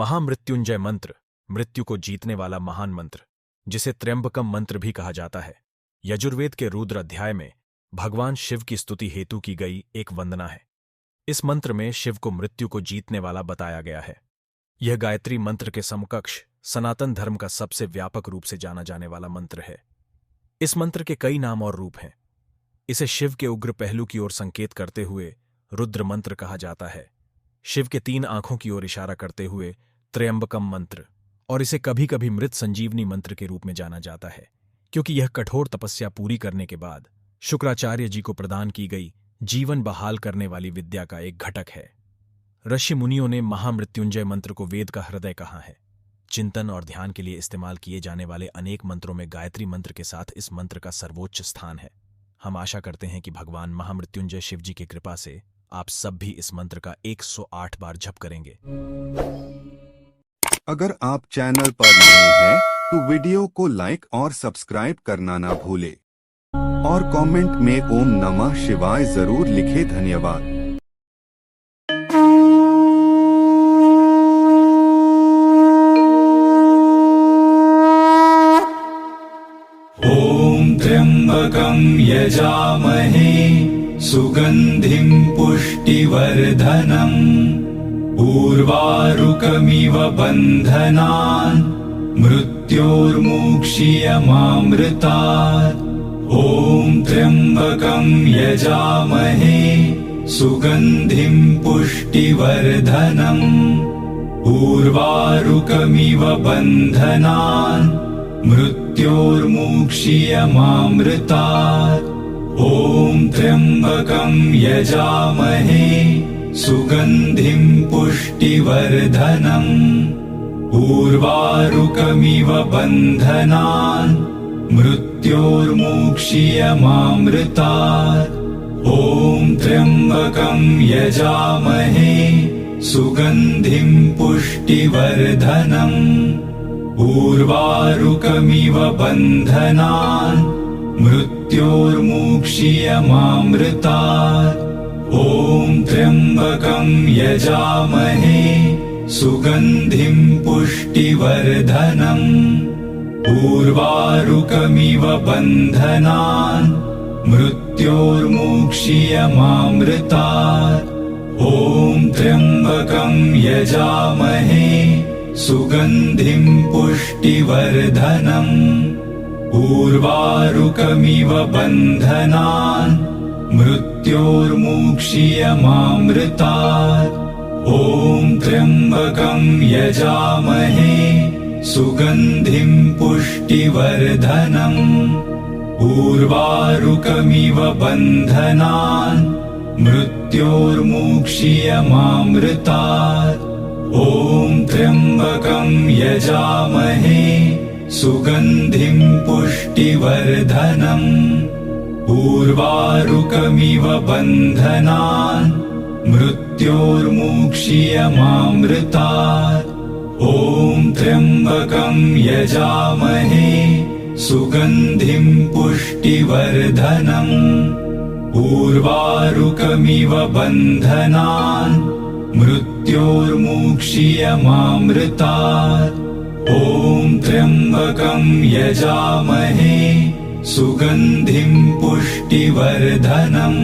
महामृत्युंजय मंत्र मृत्यु को जीतने वाला महान मंत्र, जिसे त्र्यंबकम मंत्र भी कहा जाता है, यजुर्वेद के रुद्र अध्याय में भगवान शिव की स्तुति हेतु की गई एक वंदना है। इस मंत्र में शिव को मृत्यु को जीतने वाला बताया गया है। यह गायत्री मंत्र के समकक्ष सनातन धर्म का सबसे व्यापक रूप से जाना जाने वाला मंत्र है। इस मंत्र के कई नाम और रूप हैं। इसे शिव के उग्र पहलू की ओर संकेत करते हुए रुद्र मंत्र कहा जाता है, शिव के 3 आंखों की ओर इशारा करते हुए त्र्यंबकम मंत्र, और इसे कभी कभी मृत संजीवनी मंत्र के रूप में जाना जाता है, क्योंकि यह कठोर तपस्या पूरी करने के बाद शुक्राचार्य जी को प्रदान की गई जीवन बहाल करने वाली विद्या का एक घटक है। ऋषि मुनियों ने महामृत्युंजय मंत्र को वेद का हृदय कहा है। चिंतन और ध्यान के लिए इस्तेमाल किए जाने वाले अनेक मंत्रों में गायत्री मंत्र के साथ इस मंत्र का सर्वोच्च स्थान है। हम आशा करते हैं कि भगवान महामृत्युंजय शिव जी की कृपा से आप सब भी इस मंत्र का 108 बार जप करेंगे। अगर आप चैनल पर नए हैं तो वीडियो को लाइक और सब्सक्राइब करना ना भूले और कमेंट में ओम नमः शिवाय जरूर लिखे। धन्यवाद। ओम त्र्यंबकं यजामहे सुगंधिं पुष्टिवर्धनम् उर्वारुकमिव बन्धनान् मृत्योर्मुक्षीयमामृतात्। ओम त्र्यंबकं यजामहे सुगंधिं पुष्टिवर्धनम् उर्वारुकमिव बन्धनान् मृत्योर्मुक्षीयमामृतात्। ओम त्र्यंबकं यजामहे सुगंधिं पुष्टिवर्धनम् उर्वारुकमिव बन्धनान् मृत्योर्मुक्षीयमामृतात्। ओम त्र्यंबकं यजामहे सुगंधिं पुष्टिवर्धनम् उर्वारुकमिव बन्धनान् मृत्योर्मुक्षीयमामृतात्। ओम त्र्यंबकं यजामहे सुगंधिं पुष्टिवर्धनम् उर्वारुकमिव बन्धनान् मृत्योर्मुक्षीयमामृतात्। ओम त्र्यंबकं यजामहे सुगंधिं पुष्टिवर्धनम् उर्वारुकमिव बन्धनान् मृत्योर्मुक्षीयमामृतात्। ओम त्र्यंबकं यजामहे सुगंधिं पुष्टिवर्धनम् उर्वारुकमिव बन्धनान् मृत्योर्मुक्षीयमामृतात्। ओम त्र्यंबकं यजामहे सुगंधिं पुष्टिवर्धनम् उर्वारुकमिव बन्धनान् मृत्योर्मुक्षीयमामृतात्। ओम त्र्यंबकं यजामहे सुगंधिं पुष्टिवर्धनम् उर्वारुकमिव बन्धनान् मृत्योर्मुक्षीयमामृतात्। ओम त्र्यंबकं यजामहे सुगंधिं पुष्टिवर्धनम्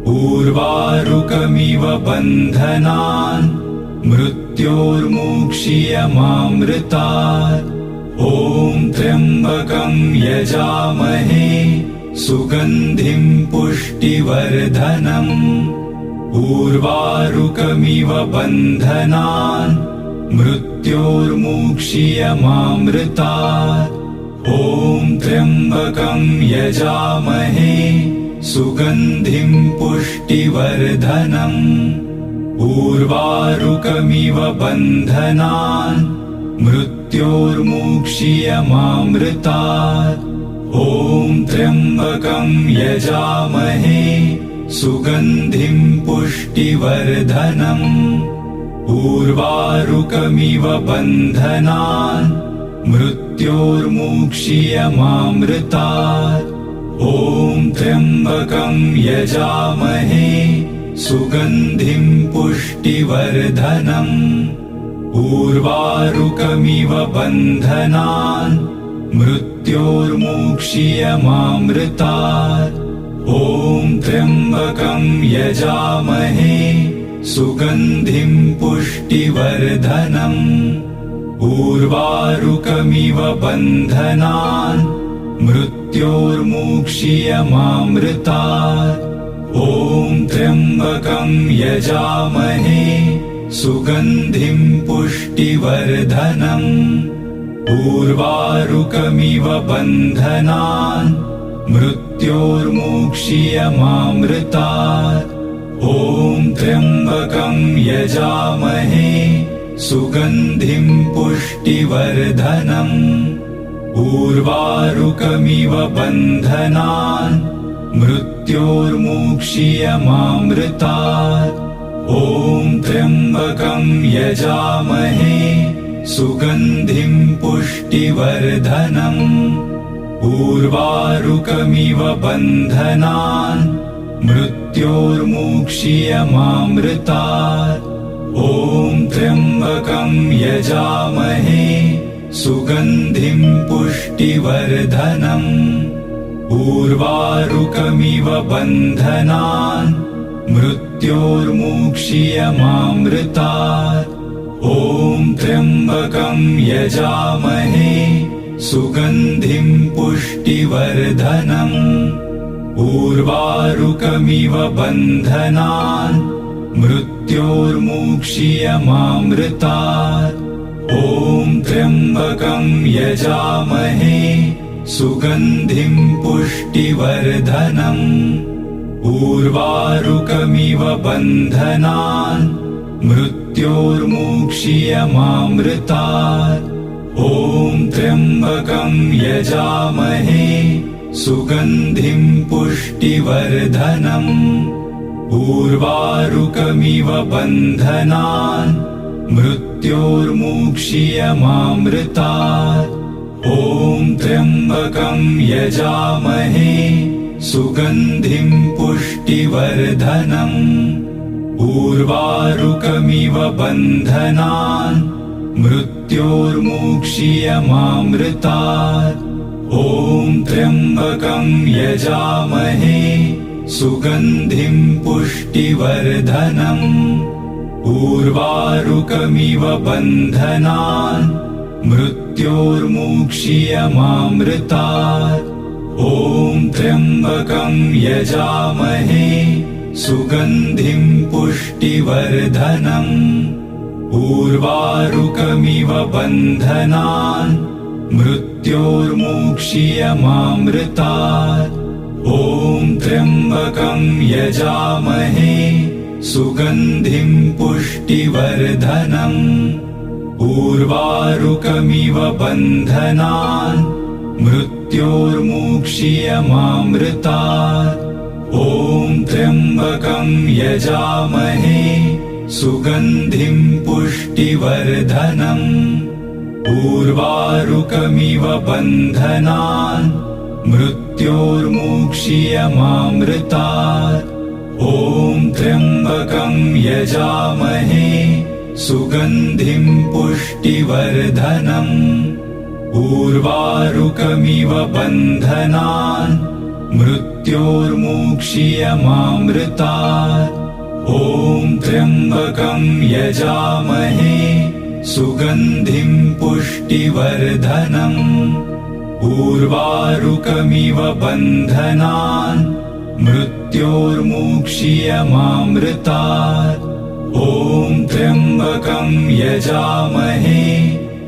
उर्वारुकमिव बन्धनान् मृत्योर्मुक्षीयमामृतात्। ओम त्र्यंबकं यजामहे सुगंधिं पुष्टिवर्धनम् उर्वारुकमिव बन्धनान् मृत्योर्मुक्षीयमामृतात्। ओम त्र्यंबकं यजामहे सुगंधिं पुष्टिवर्धनम् उर्वारुकमिव बन्धनान् मृत्योर्मुक्षीयमामृतात्। ओम त्र्यंबकं यजामहे सुगंधिं पुष्टिवर्धनम् उर्वारुकमिव बन्धनान् मृत्योर्मुक्षीयमामृतात्। ओम त्र्यंबकं यजामहे सुगंधिं पुष्टिवर्धनम् उर्वारुकमिव बन्धनान् मृत्योर्मुक्षीयमामृतात्। ॐ त्र्यम्बकं यजामहे सुगन्धिं पुष्टिवर्धनम्। उर्वारुकमिव बन्धनान् मृत्योर्मुक्षीयमामृतात्। ॐ त्र्यम्बकं यजामहे सुगन्धिं पुष्टिवर्धनम्। उर्वारुकमिव बन्धनान् मृत्योर्मुक्षीयमामृतात्। ॐ त्र्यम्बकं यजामहे सुगन्धिं पुष्टिवर्धनम्। उर्वारुकमिव बन्धनान् मृत्योर्मुक्षीयमामृतात्। ॐ त्र्यम्बकं यजामहे सुगन्धिं पुष्टिवर्धनम्। उर्वारुकमिव बन्धनान् मृत्योर्मुक्षीयमामृतात्। ॐ त्र्यम्बकं यजामहे सुगन्धिं पुष्टिवर्धनम्। उर्वारुकमिव बन्धनान् मृत्योर्मुक्षीयमामृतात्। ॐ त्र्यम्बकं यजामहे सुगन्धिं पुष्टिवर्धनम्। उर्वारुकमिव बन्धनान् मृत्योर्मुक्षीयमामृतात्। ॐ त्र्यम्बकं यजामहे सुगन्धिं पुष्टिवर्धनम्। उर्वारुकमिव बन्धनान् मृत्योर्मुक्षीयमामृतात्। ॐ त्र्यम्बकं यजामहे सुगन्धिं पुष्टिवर्धनम्। उर्वारुकमिव बन्धनान् मृत्योर्मुक्षीयमामृतात्। ॐ त्र्यम्बकं यजामहे सुगन्धिं पुष्टिवर्धनम्। उर्वारुकमिव बन्धनान् मृत्योर्मुक्षीयमामृतात्। ॐ त्र्यम्बकं यजामहे सुगन्धिं पुष्टिवर्धनम्। उर्वारुकमिव बन्धनान् मृत्योर्मुक्षीयमामृतात्। ॐ त्र्यम्बकं यजामहे सुगन्धिं पुष्टिवर्धनम्। उर्वारुकमिव बन्धनान् मृत्योर्मुक्षीयमामृतात्। ॐ त्र्यम्बकं यजामहे सुगन्धिं पुष्टिवर्धनम्। उर्वारुकमिव बन्धनान् मृत्योर्मुक्षीयमामृतात्। ॐ त्र्यम्बकं यजामहे सुगन्धिं पुष्टिवर्धनम्। उर्वारुकमिव बन्धनान् मृत्योर्मुक्षीयमामृतात्। ॐ त्र्यम्बकं यजामहे सुगन्धिं पुष्टिवर्धनम्। उर्वारुकमिव बन्धनान् मृत्योर्मुक्षीयमामृतात्। ॐ त्र्यम्बकं यजामहे सुगन्धिं पुष्टिवर्धनम्। उर्वारुकमिव बन्धनान् मृत्योर्मुक्षीयमामृतात्। ॐ त्र्यम्बकं यजामहे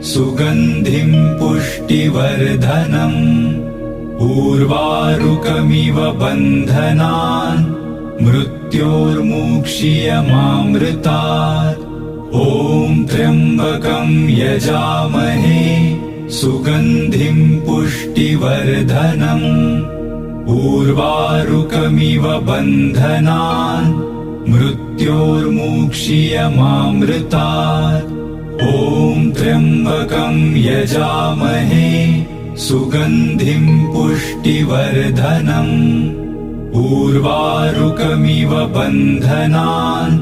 सुगन्धिं पुष्टिवर्धनम्। उर्वारुकमिव बन्धनान् मृत्योर्मुक्षीयमामृतात्। ॐ त्र्यम्बकं यजामहे सुगन्धिं पुष्टिवर्धनम्। उर्वारुकमिव बन्धनान् मृत्योर्मुक्षीयमामृतात्। ॐ त्र्यम्बकं यजामहे सुगन्धिं पुष्टिवर्धनम्। उर्वारुकमिव बन्धनान्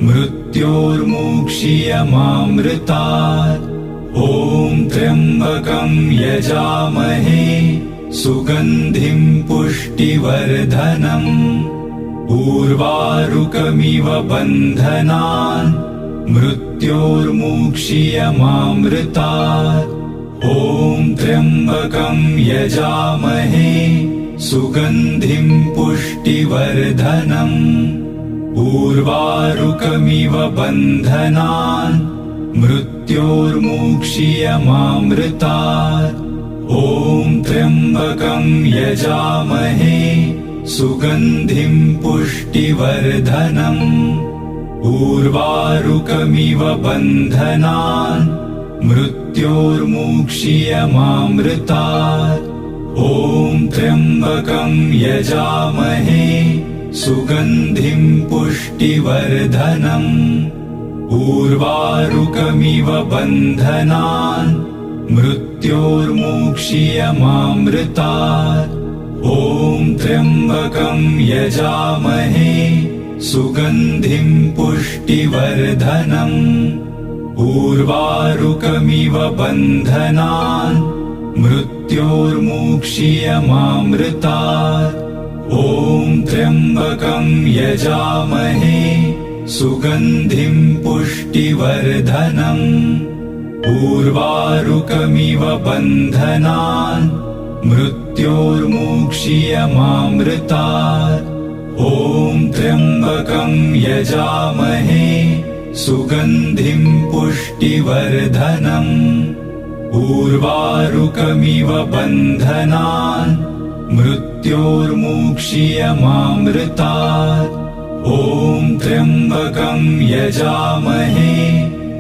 मृत्योर्मुक्षीयमामृतात्। ॐ त्र्यम्बकं यजामहे सुगन्धिं पुष्टिवर्धनम्। उर्वारुकमिव बन्धनान् मृत्योर्मुक्षीयमामृतात्। ॐ त्र्यम्बकं यजामहे सुगन्धिं पुष्टिवर्धनम्। उर्वारुकमिव बन्धनान् मृत्योर्मुक्षीयमामृतात्। ॐ त्र्यम्बकं यजामहे सुगन्धिं पुष्टिवर्धनम्। उर्वारुकमिव बन्धनान् मृत्योर्मुक्षीयमामृतात्। ॐ त्र्यम्बकं यजामहे सुगन्धिं पुष्टिवर्धनम्। उर्वारुकमिव बन्धनान् मृत्योर्मुक्षीयमामृतात्। ॐ त्र्यम्बकं यजामहे सुगन्धिं पुष्टिवर्धनम्। उर्वारुकमिव बन्धनान् मृत्योर्मुक्षीयमामृतात्। ॐ त्र्यम्बकं यजामहे सुगन्धिं पुष्टिवर्धनम्। उर्वारुकमिव बन्धनान् मृत्योर्मुक्षीयमामृतात्। ॐ त्र्यम्बकं यजामहे सुगन्धिं पुष्टिवर्धनम्। उर्वारुकमिव बन्धनान् मृत्योर्मुक्षीयमामृतात्। ॐ त्र्यम्बकं यजामहे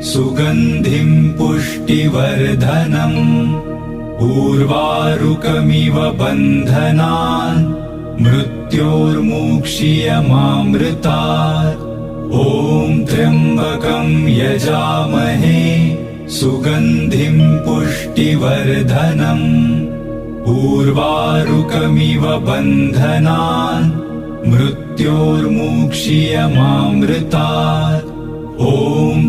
सुगन्धिं पुष्टिवर्धनम्। उर्वारुकमिव बन्धनान् मृत्योर्मुक्षीयमामृतात्। ॐ त्र्यम्बकं यजामहे सुगन्धिं पुष्टिवर्धनम्। उर्वारुकमिव बन्धनान् मृत्योर्मुक्षीयमामृतात्। ॐ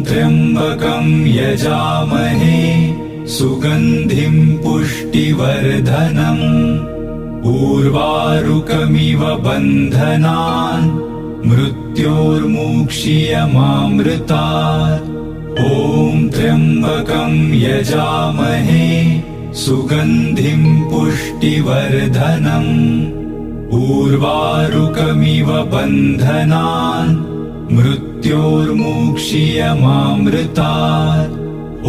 त्र्यम्बकं यजामहे सुगन्धिं पुष्टिवर्धनम्। उर्वारुकमिव बन्धनान् मृत्योर्मुक्षीयमामृतात्। ॐ त्र्यम्बकं यजामहे सुगन्धिं पुष्टिवर्धनम्। उर्वारुकमिव बन्धनान् मृत्योर्मुक्षीयमामृतात्। ॐ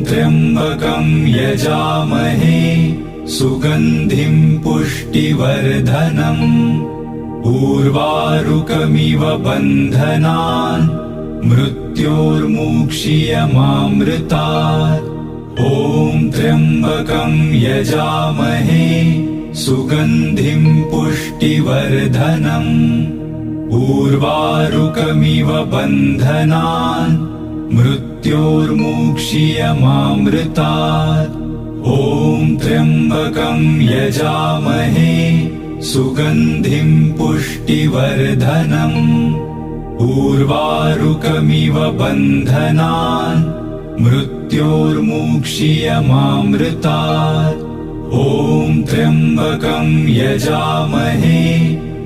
त्र्यम्बकं यजामहे सुगन्धिं पुष्टिवर्धनम्। उर्वारुकमिव बन्धनान् मृत्योर्मुक्षीयमामृतात्। ॐ त्र्यम्बकं यजामहे सुगन्धिं पुष्टिवर्धनम्। उर्वारुकमिव बन्धनान् मृत्योर्मुक्षीयमामृतात्। ॐ त्र्यम्बकं यजामहे सुगन्धिं पुष्टिवर्धनम्। उर्वारुकमिव बन्धनान् मृत्योर्मुक्षीयमामृतात्। ॐ त्र्यम्बकं यजामहे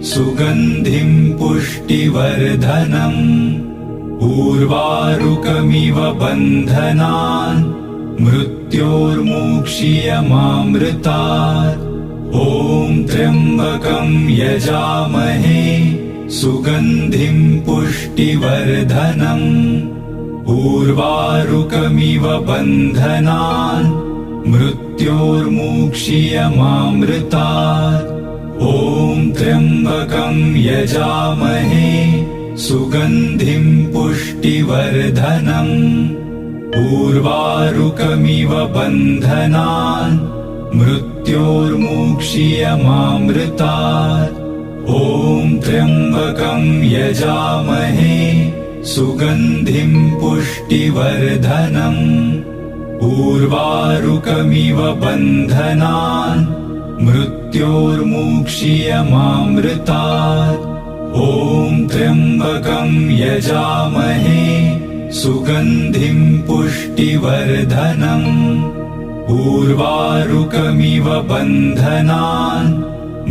सुगन्धिं पुष्टिवर्धनम्। उर्वारुकमिव बन्धनान् मृत्योर्मुक्षीयमामृतात्। ॐ त्र्यम्बकं यजामहे सुगन्धिं पुष्टिवर्धनम्। उर्वारुकमिव बन्धनान् मृत्योर्मुक्षीयमामृतात्। ॐ त्र्यम्बकं यजामहे सुगन्धिं पुष्टिवर्धनम्। उर्वारुकमिव बन्धनान् मृत्योर्मुक्षीयमामृतात्। ॐ त्र्यम्बकं यजामहे सुगन्धिं पुष्टिवर्धनम्। उर्वारुकमिव बन्धनान् मृत्योर्मुक्षीयमामृतात्। ॐ त्र्यम्बकं यजामहे सुगन्धिं पुष्टिवर्धनम् उर्वारुकमिव बन्धनान्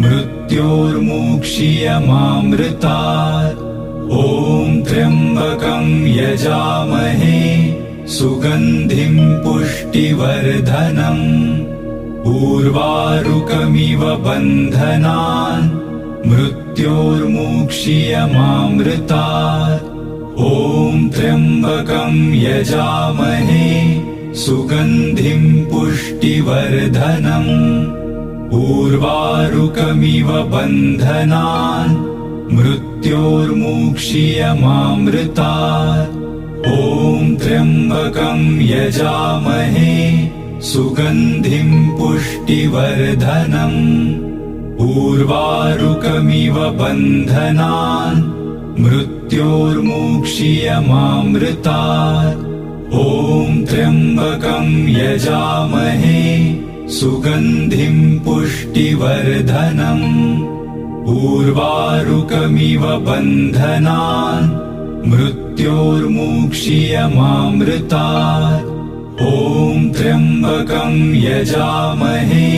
मृत्योर्मुक्षीयमामृतात् ॐ त्र्यम्बकं यजामहे सुगन्धिं पुष्टिवर्धनम् उर्वारुकमिव बन्धनान् मृत्योर्मुक्षीयमामृतात् ॐ त्र्यम्बकं यजामहे सुगन्धिं पुष्टिवर्धनम् उर्वारुकमिव बन्धनान् मृत्योर्मुक्षीयमामृतात् ॐ त्र्यम्बकं यजामहे सुगन्धिं पुष्टिवर्धनम् उर्वारुकमिव बन्धनान् मृत्योर्मुक्षीयमामृतात् ॐ त्र्यम्बकं यजामहे सुगन्धिं पुष्टिवर्धनम् उर्वारुकमिव बन्धनान् मृत्योर्मुक्षीयमामृतात् ॐ त्र्यम्बकं यजामहे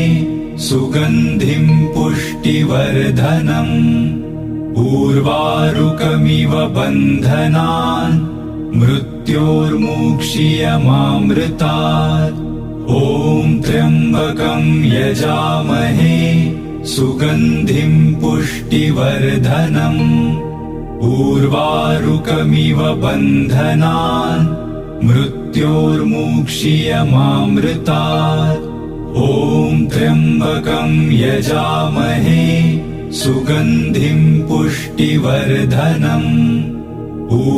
सुगन्धिं पुष्टिवर्धनम् उर्वारुकमिव बन्धनान् मृत्योर्मुक्षीयमामृतात् ॐ त्र्यम्बकं यजामहे सुगन्धिं पुष्टिवर्धनम् उर्वारुकमिव बन्धनान् मृत्योर्मुक्षीयमामृतात् ॐ त्र्यम्बकं यजामहे सुगन्धिं पुष्टिवर्धनम्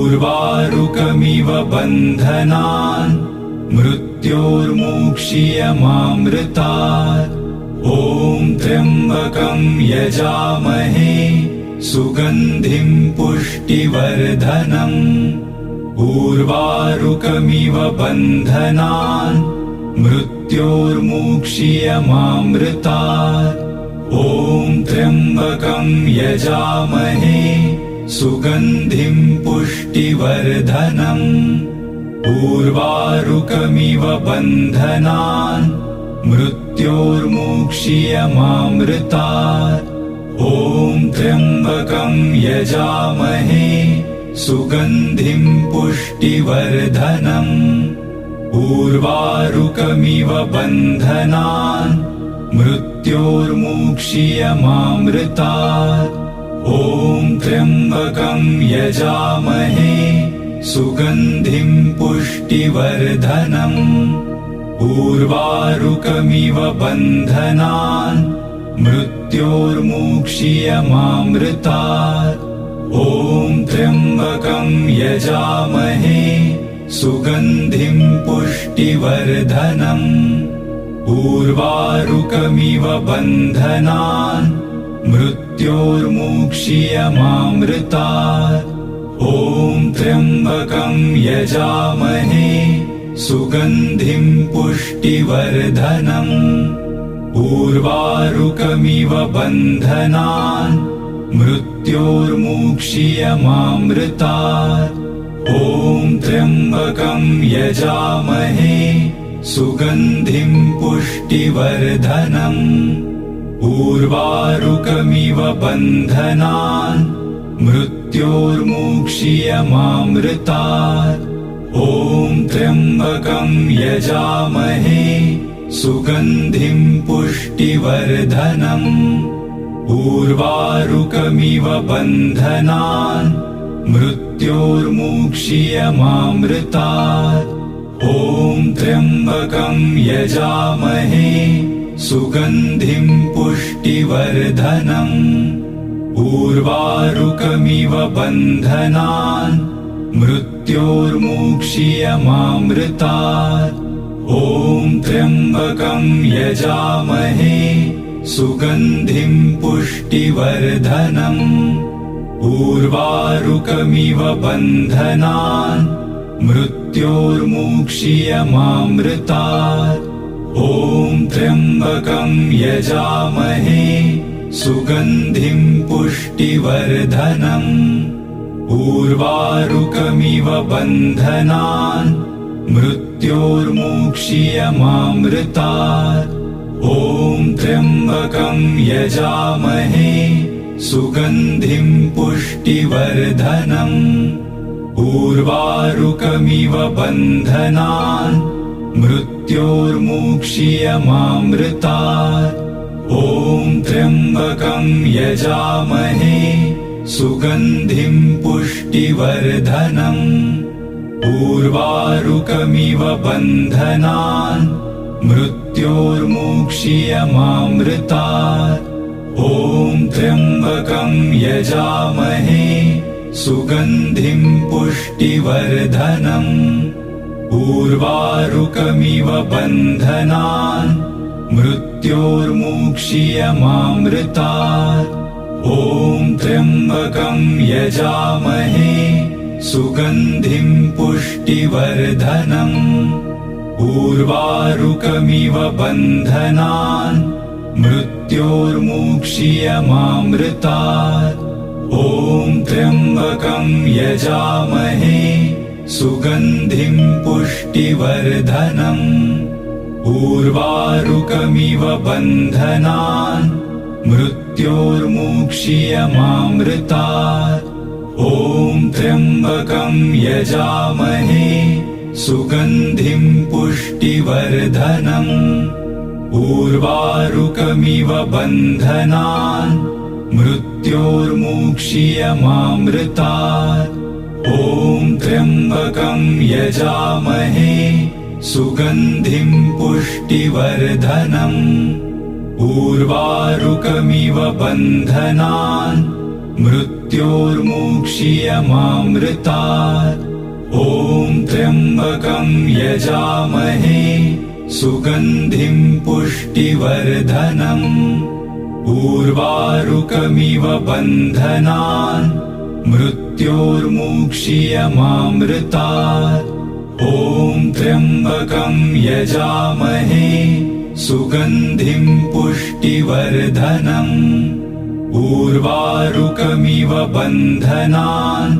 उर्वारुकमिव बन्धनान् मृत्योर्मुक्षीयमामृतात् ॐ त्र्यम्बकं यजामहे सुगन्धिं पुष्टिवर्धनम् उर्वारुकमिव बन्धनान् मृत्योर्मुक्षीयमामृतात् ॐ त्र्यम्बकं यजामहे सुगन्धिं पुष्टिवर्धनम् उर्वारुकमिव बन्धनान् मृत्योर्मुक्षीयमामृतात् ॐ त्र्यम्बकं यजामहे सुगन्धिं पुष्टिवर्धनम् उर्वारुकमिव बन्धनान् मृत्योर्मुक्षीयमामृतात् ॐ त्र्यम्बकं यजामहे सुगन्धिं पुष्टिवर्धनम् उर्वारुकमिव बन्धनान् मृत्योर्मुक्षीयमामृतात् ॐ त्र्यम्बकं यजामहे सुगन्धिं पुष्टिवर्धनम् उर्वारुकमिव बन्धनान् मृत्योर्मुक्षीयमामृतात् ॐ त्र्यम्बकं यजामहे सुगन्धिं पुष्टिवर्धनम् उर्वारुकमिव बन्धनान् मृत्योर्मुक्षीयमामृतात् ॐ त्र्यम्बकं यजामहे सुगन्धिं पुष्टिवर्धनम् उर्वारुकमिव बन्धनान् मृत्योर्मुक्षीयमामृतात् ॐ त्र्यम्बकं यजामहे सुगन्धिं पुष्टिवर्धनम् उर्वारुकमिव बन्धनान् मृत्योर्मुक्षीयमामृतात् ॐ त्र्यम्बकं यजामहे सुगन्धिं पुष्टिवर्धनम् उर्वारुकमिव बन्धनान् मृत्योर्मुक्षीयमामृतात् ॐ त्र्यम्बकं यजामहे सुगन्धिं पुष्टिवर्धनम् उर्वारुकमिव बन्धनान् मृत्योर्मुक्षीयमामृतात् ॐ त्र्यम्बकं यजामहे सुगन्धिं पुष्टिवर्धनम् पुष्टिवर्धनम् उर्वारुकमिव बन्धनान् मृत्योर्मुक्षीयमामृतात् ॐ त्र्यम्बकं यजामहे सुगन्धिं पुष्टिवर्धनम् उर्वारुकमिव बन्धनान् मृत्योर्मुक्षीयमामृतात् ॐ त्र्यम्बकं यजामहे सुगन्धिं पुष्टिवर्धनम् उर्वारुकमिव बन्धनान् मृत्योर्मुक्षीयमामृतात् ॐ त्र्यम्बकं यजामहे सुगन्धिं पुष्टिवर्धनम् उर्वारुकमिव बन्धनान् मृत्योर्मुक्षीयमामृतात् ॐ त्र्यम्बकं यजामहे सुगन्धिं पुष्टिवर्धनम् उर्वारुकमिव बन्धनान् मृत्योर्मुक्षीयमामृतात् ॐ त्र्यम्बकं यजामहे सुगन्धिं पुष्टिवर्धनम् उर्वारुकमिव बन्धनान् मृत्योर्मुक्षीयमामृतात् ॐ त्र्यम्बकं यजामहे सुगन्धिं पुष्टिवर्धनम् उर्वारुकमिव बन्धनान् मृत्योर्मुक्षीयमामृतात् ॐ त्र्यम्बकं यजामहे सुगन्धिं पुष्टिवर्धनम् उर्वारुकमिव बन्धनान् मृत्योर्मुक्षीयमामृतात् ॐ त्र्यम्बकं यजामहे सुगन्धिं पुष्टिवर्धनम् उर्वारुकमिव बन्धनान् मृत्योर्मुक्षीयमामृतात् ॐ त्र्यम्बकं यजामहे सुगन्धिं पुष्टिवर्धनम् उर्वारुकमिव बन्धनान्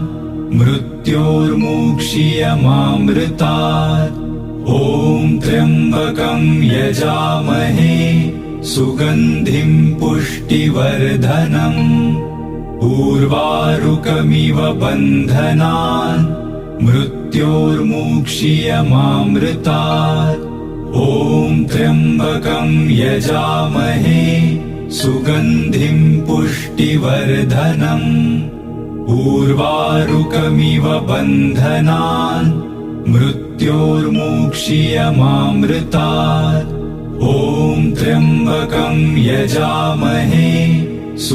मृत्योर्मुक्षीयमामृतात् ॐ त्र्यम्बकं यजामहे सुगन्धिं पुष्टिवर्धनम् उर्वारुकमिव बन्धनान् मृत्योर्मुक्षीयमामृतात् ॐ त्र्यम्बकं यजामहे सुगन्धिं पुष्टिवर्धनम् उर्वारुकमिव बन्धनान् मृत्योर्मुक्षीयमामृतात् ॐ त्र्यम्बकं यजामहे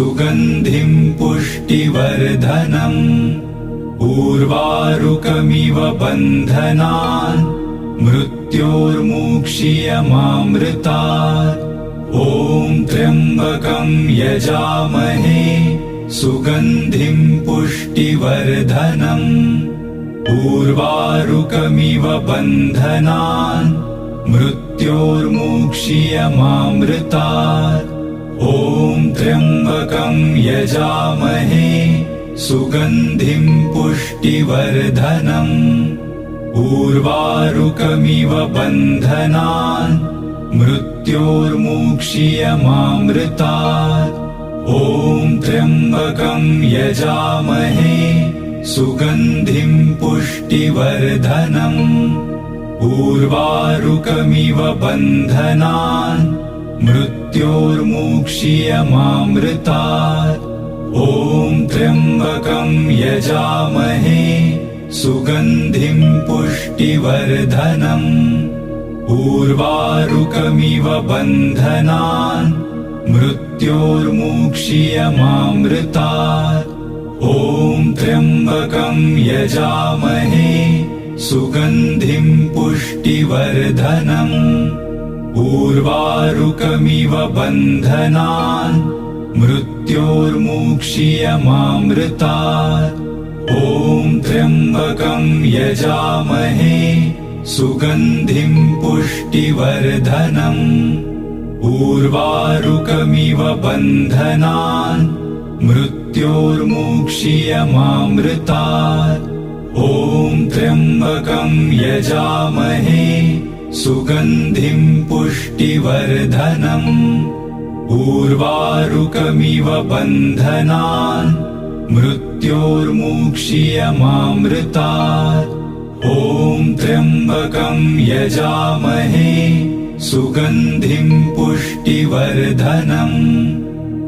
सुगन्धिं पुष्टिवर्धनम् उर्वारुकमिव बन्धनान् मृत्योर्मुक्षीयमामृतात् ॐ त्र्यम्बकं यजामहे सुगन्धिं पुष्टिवर्धनम् उर्वारुकमिव बन्धनान् मृत्योर्मुक्षीयमामृतात् ॐ त्र्यम्बकं यजामहे सुगन्धिं पुष्टिवर्धनम् उर्वारुकमिव बन्धनान् मृत्योर्मुक्षीयमामृतात् ॐ त्र्यम्बकं यजामहे सुगन्धिं पुष्टिवर्धनम् उर्वारुकमिव बन्धनान् मृत्योर्मुक्षीयमामृतात् ॐ त्र्यम्बकं यजामहे सुगन्धिं पुष्टिवर्धनम् उर्वारुकमिव बन्धनान् मृत्योर्मुक्षीयमामृतात् ॐ त्र्यम्बकं यजामहे सुगन्धिं पुष्टिवर्धनम् उर्वारुकमिव बन्धनान् मृत्योर्मुक्षीयमामृतात् ॐ त्र्यम्बकं यजामहे सुगन्धिं पुष्टिवर्धनम् उर्वारुकमिव बन्धनान् मृत्योर्मुक्षीयमामृतात् मृत्योर्मुक्षीयमामृतात्। ॐ त्र्यम्बकं यजामहे सुगन्धिं पुष्टिवर्धनम्। उर्वारुकमिव बन्धनान् मृत्योर्मुक्षीयमामृतात्। ॐ त्र्यम्बकं यजामहे सुगन्धिं पुष्टिवर्धनम्।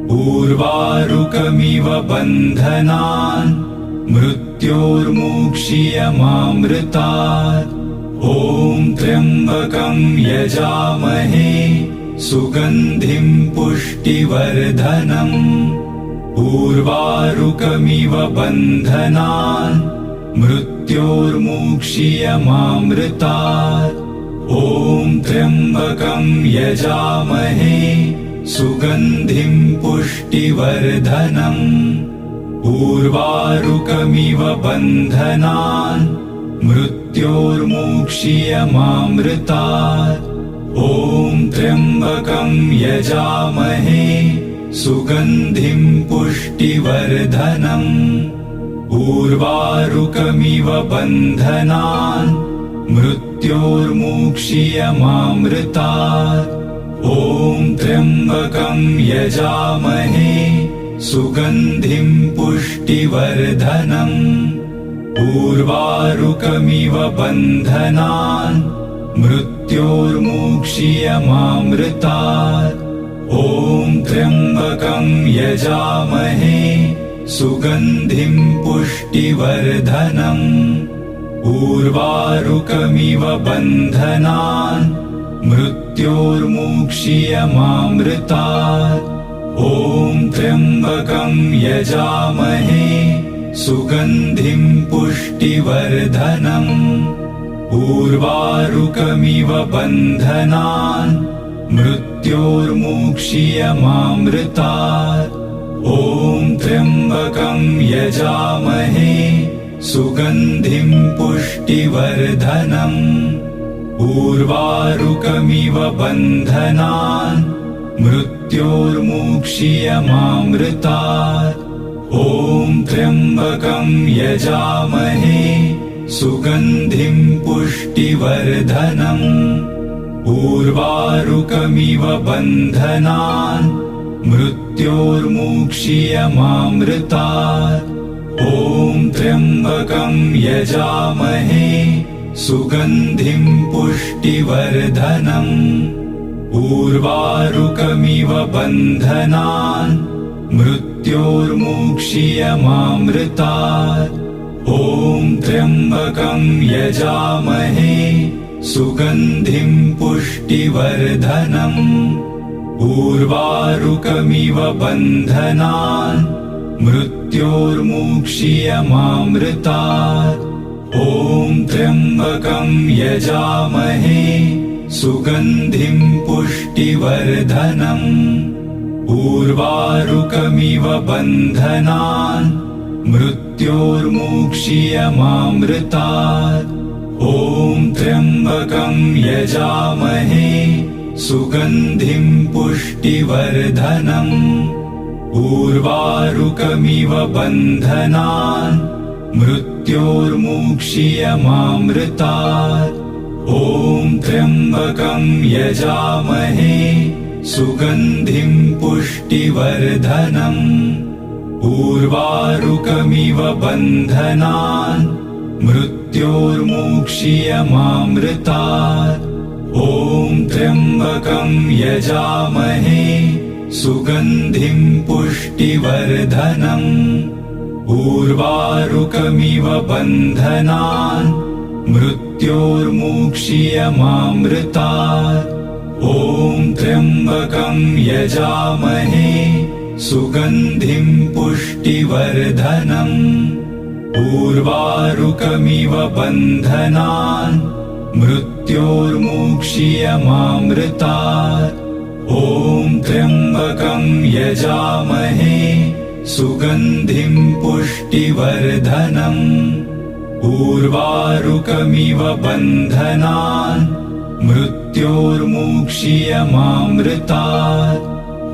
उर्वारुकमिव बन्धनान् मृत्योर्मुक्षीयमामृतात्। ॐ त्र्यम्बकं यजामहे सुगन्धिं पुष्टिवर्धनम्। उर्वारुकमिव बन्धनान् मृत्योर्मुक्षीयमामृतात्। ॐ त्र्यम्बकं यजामहे सुगन्धिं पुष्टिवर्धनम्। उर्वारुकमिव बन्धनान् मृत्योर्मुक्षीयमामृतात्। ॐ त्र्यम्बकं यजामहे सुगन्धिं पुष्टिवर्धनम्। उर्वारुकमिव बन्धनान् मृत्योर्मुक्षीयमामृतात्। ॐ त्र्यम्बकं यजामहे सुगन्धिं पुष्टिवर्धनम्। उर्वारुकमिव बन्धनान् मृत्योर्मुक्षीयमामृतात्। ॐ त्र्यम्बकं यजामहे सुगन्धिं पुष्टिवर्धनम्। उर्वारुकमिव बन्धनान् मृत्योर्मुक्षीयमामृतात्। ॐ त्र्यम्बकं यजामहे सुगन्धिं पुष्टिवर्धनम्। उर्वारुकमिव बन्धनान् मृत्योर्मुक्षीयमामृतात्। ॐ त्र्यम्बकं यजामहे सुगन्धिं पुष्टिवर्धनम्। उर्वारुकमिव बन्धनान् मृत्योर्मुक्षीयमामृतात्। ॐ त्र्यम्बकं यजामहे सुगन्धिं पुष्टिवर्धनम्। उर्वारुकमिव बन्धनान् मृत्योर्मुक्षीयमामृतात्। ॐ त्र्यम्बकं यजामहे सुगन्धिं पुष्टिवर्धनम्। उर्वारुकमिव बन्धनान् मृत्योर्मुक्षीयमामृतात्। ॐ त्र्यम्बकं यजामहे सुगन्धिं पुष्टिवर्धनम्। उर्वारुकमिव बन्धनान् मृत्योर्मुक्षीयमामृतात्। ॐ त्र्यम्बकं यजामहे सुगन्धिं पुष्टिवर्धनम्। उर्वारुकमिव बन्धनान् मृत्योर्मुक्षीयमामृतात्। ॐ त्र्यम्बकं यजामहे सुगन्धिं पुष्टिवर्धनम्। उर्वारुकमिव बन्धनान् मृत्योर्मुक्षीयमामृतात्। ॐ त्र्यम्बकं यजामहे सुगन्धिं पुष्टिवर्धनम्। उर्वारुकमिव बन्धनान् मृत्योर्मुक्षीयमामृतात्। ॐ त्र्यम्बकं यजामहे सुगन्धिं पुष्टिवर्धनम्। उर्वारुकमिव बन्धनान् मृत्योर्मुक्षीयमामृतात्। ॐ त्र्यम्बकं यजामहे सुगन्धिं पुष्टिवर्धनम्। उर्वारुकमिव बन्धनान् मृत्योर्मुक्षीयमामृतात्। ॐ त्र्यम्बकं यजामहे सुगन्धिं पुष्टिवर्धनम्। उर्वारुकमिव बन्धनान् मृत्योर्मुक्षीयमामृतात्।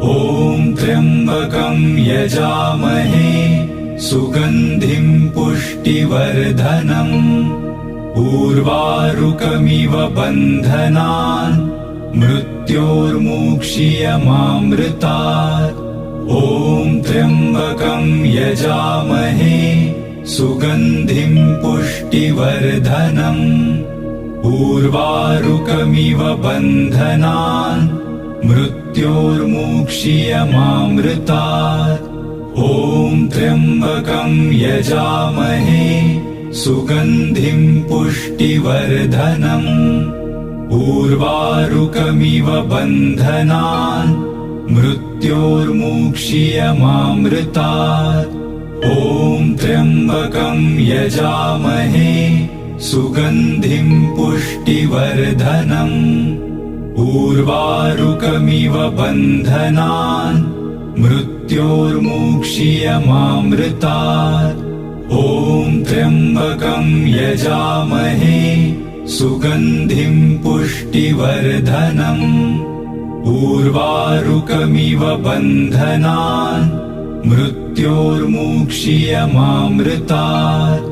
ॐ त्र्यम्बकं यजामहे सुगन्धिं पुष्टिवर्धनम् उर्वारुकमिव बन्धनान् मृत्योर्मुक्षीयमामृतात् ॐ त्र्यम्बकं यजामहे सुगन्धिं पुष्टिवर्धनम् उर्वारुकमिव बन्धनान् मृत्योर्मुक्षीयमामृतात् ॐ त्र्यम्बकं यजामहे सुगन्धिं पुष्टिवर्धनम् उर्वारुकमिव बन्धनान् मृत्योर्मुक्षीयमामृतात् ॐ त्र्यम्बकं यजामहे सुगन्धिं पुष्टिवर्धनम् उर्वारुकमिव बन्धनान् मृत्योर्मुक्षीयमामृतात् ॐ त्र्यम्बकं यजामहे सुगन्धिं पुष्टिवर्धनम् उर्वारुकमिव बन्धनान् मृत्योर्मुक्षीयमामृतात्